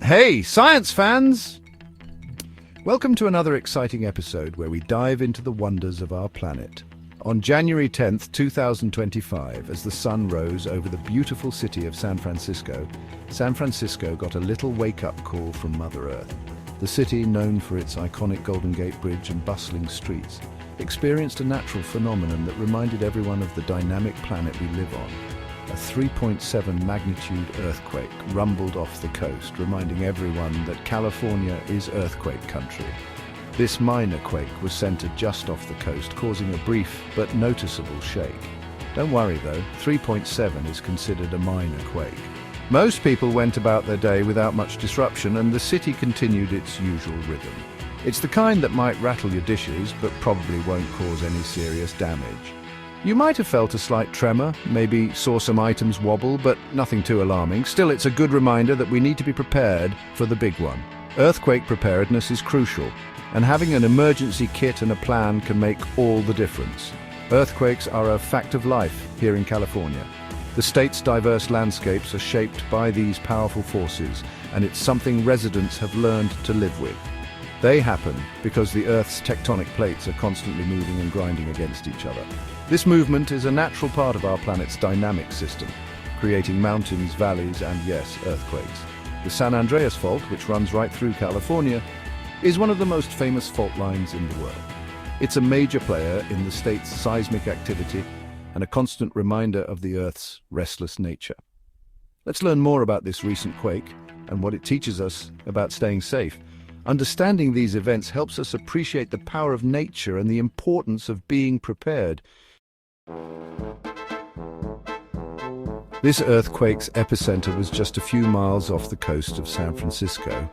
Hey, science fans! Welcome to another exciting episode where we dive into the wonders of our planet. On January 10th, 2025, as the sun rose over the beautiful city of San Francisco got a little wake-up call from Mother Earth. The city, known for its iconic Golden Gate Bridge and bustling streets, experienced a natural phenomenon that reminded everyone of the dynamic planet we live on. A 3.7 magnitude earthquake rumbled off the coast, reminding everyone that California is earthquake country. This minor quake was centered just off the coast, causing a brief but noticeable shake. Don't worry though, 3.7 is considered a minor quake. Most people went about their day without much disruption, and the city continued its usual rhythm. It's the kind that might rattle your dishes, but probably won't cause any serious damage. You might have felt a slight tremor, maybe saw some items wobble, but nothing too alarming. Still, it's a good reminder that we need to be prepared for the big one. Earthquake preparedness is crucial, and having an emergency kit and a plan can make all the difference. Earthquakes are a fact of life here in California. The state's diverse landscapes are shaped by these powerful forces, and it's something residents have learned to live with. They happen because the Earth's tectonic plates are constantly moving and grinding against each other. This movement is a natural part of our planet's dynamic system, creating mountains, valleys, and yes, earthquakes. The San Andreas Fault, which runs right through California, is one of the most famous fault lines in the world. It's a major player in the state's seismic activity and a constant reminder of the Earth's restless nature. Let's learn more about this recent quake and what it teaches us about staying safe. Understanding these events helps us appreciate the power of nature and the importance of being prepared. This earthquake's epicenter was just a few miles off the coast of San Francisco.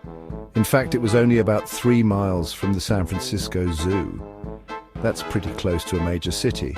In fact, it was only about 3 miles from the San Francisco Zoo. That's pretty close to a major city.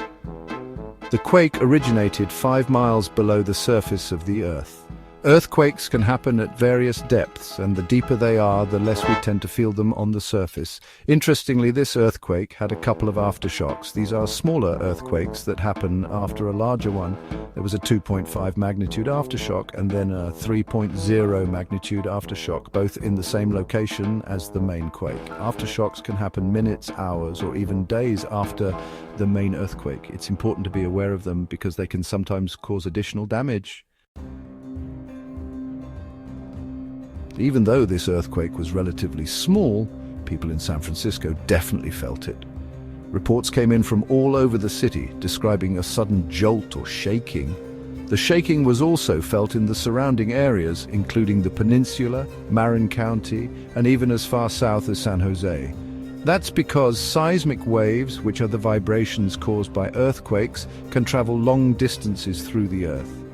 The quake originated 5 miles below the surface of the Earth. Earthquakes can happen at various depths, and the deeper they are, the less we tend to feel them on the surface. Interestingly, this earthquake had a couple of aftershocks. These are smaller earthquakes that happen after a larger one. There was a 2.5 magnitude aftershock and then a 3.0 magnitude aftershock, both in the same location as the main quake. Aftershocks can happen minutes, hours, or even days after the main earthquake. It's important to be aware of them because they can sometimes cause additional damage. Even though this earthquake was relatively small, people in San Francisco definitely felt it. Reports came in from all over the city, describing a sudden jolt or shaking. The shaking was also felt in the surrounding areas, including the peninsula, Marin County, and even as far south as San Jose. That's because seismic waves, which are the vibrations caused by earthquakes, can travel long distances through the Earth.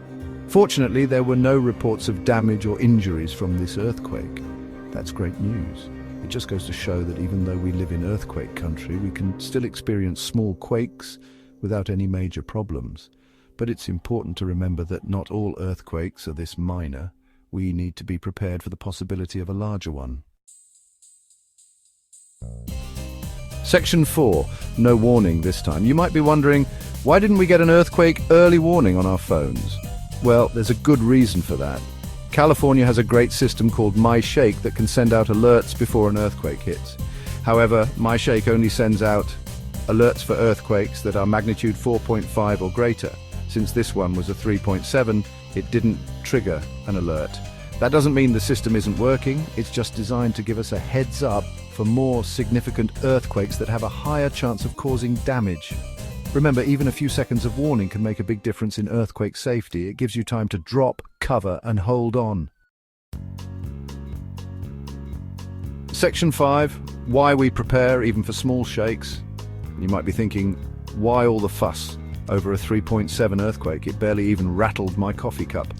Fortunately, there were no reports of damage or injuries from this earthquake. That's great news. It just goes to show that even though we live in earthquake country, we can still experience small quakes without any major problems. But it's important to remember that not all earthquakes are this minor. We need to be prepared for the possibility of a larger one. Section 4. No warning this time. You might be wondering, why didn't we get an earthquake early warning on our phones? Well, there's a good reason for that. California has a great system called MyShake that can send out alerts before an earthquake hits. However, MyShake only sends out alerts for earthquakes that are magnitude 4.5 or greater. Since this one was a 3.7, it didn't trigger an alert. That doesn't mean the system isn't working, it's just designed to give us a heads up for more significant earthquakes that have a higher chance of causing damage. Remember, even a few seconds of warning can make a big difference in earthquake safety. It gives you time to drop, cover, and hold on. Section 5. Why we prepare even for small shakes. You might be thinking, why all the fuss over a 3.7 earthquake? It barely even rattled my coffee cup.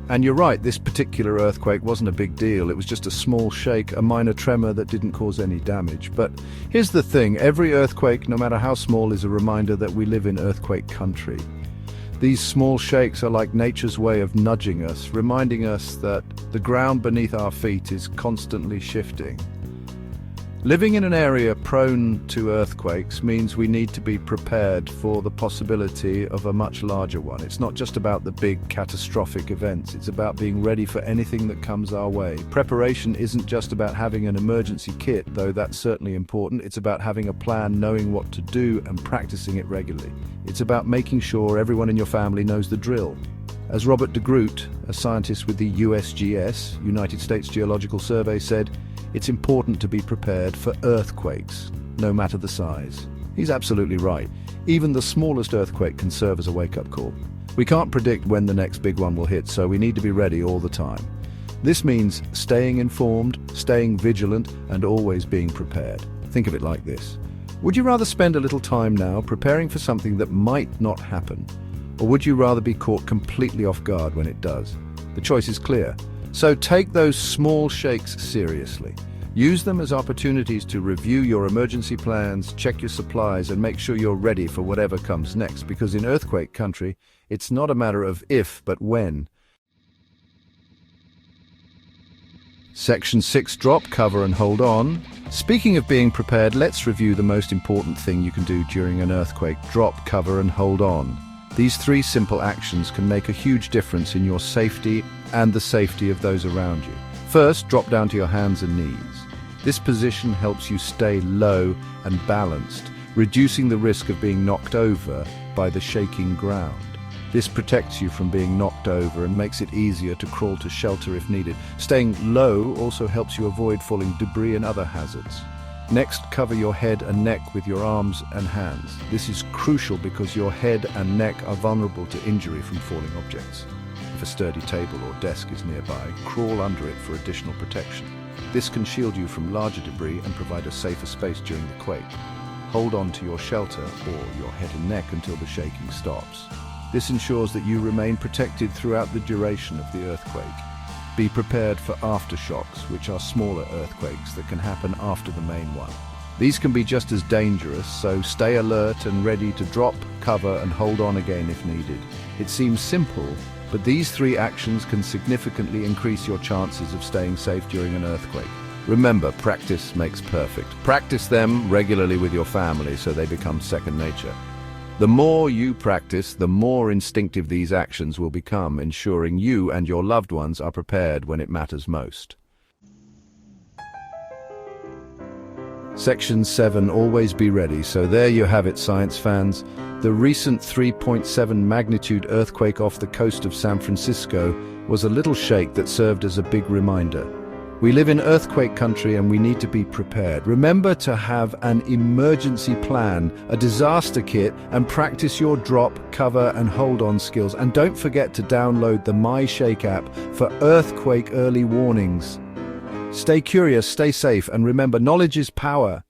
And you're right, this particular earthquake wasn't a big deal. It was just a small shake, a minor tremor that didn't cause any damage. But here's the thing, every earthquake, no matter how small, is a reminder that we live in earthquake country. These small shakes are like nature's way of nudging us, reminding us that the ground beneath our feet is constantly shifting. Living in an area prone to earthquakes means we need to be prepared for the possibility of a much larger one. It's not just about the big catastrophic events, it's about being ready for anything that comes our way. Preparation isn't just about having an emergency kit, though that's certainly important. It's about having a plan, knowing what to do, and practicing it regularly. It's about making sure everyone in your family knows the drill. As Robert de Groot, a scientist with the USGS, United States Geological Survey, said, "It's important to be prepared for earthquakes, no matter the size." He's absolutely right. Even the smallest earthquake can serve as a wake-up call. We can't predict when the next big one will hit, so we need to be ready all the time. This means staying informed, staying vigilant, and always being prepared. Think of it like this. Would you rather spend a little time now preparing for something that might not happen? Or would you rather be caught completely off guard when it does? The choice is clear. So take those small shakes seriously. Use them as opportunities to review your emergency plans, check your supplies, and make sure you're ready for whatever comes next, because in earthquake country, it's not a matter of if, but when. Section 6, drop, cover, and hold on. Speaking of being prepared, let's review the most important thing you can do during an earthquake: drop, cover, and hold on. These three simple actions can make a huge difference in your safety and the safety of those around you. First, drop down to your hands and knees. This position helps you stay low and balanced, reducing the risk of being knocked over by the shaking ground. This protects you from being knocked over and makes it easier to crawl to shelter if needed. Staying low also helps you avoid falling debris and other hazards. Next, cover your head and neck with your arms and hands. This is crucial because your head and neck are vulnerable to injury from falling objects. If a sturdy table or desk is nearby, crawl under it for additional protection. This can shield you from larger debris and provide a safer space during the quake. Hold on to your shelter or your head and neck until the shaking stops. This ensures that you remain protected throughout the duration of the earthquake. Be prepared for aftershocks, which are smaller earthquakes that can happen after the main one. These can be just as dangerous, so stay alert and ready to drop, cover, and hold on again if needed. It seems simple, but these three actions can significantly increase your chances of staying safe during an earthquake. Remember, practice makes perfect. Practice them regularly with your family so they become second nature. The more you practice, the more instinctive these actions will become, ensuring you and your loved ones are prepared when it matters most. Section 7, always be ready. So there you have it, science fans. The recent 3.7 magnitude earthquake off the coast of San Francisco was a little shake that served as a big reminder. We live in earthquake country and we need to be prepared. Remember to have an emergency plan, a disaster kit, and practice your drop, cover, and hold on skills. And don't forget to download the MyShake app for earthquake early warnings. Stay curious, stay safe, and remember, knowledge is power.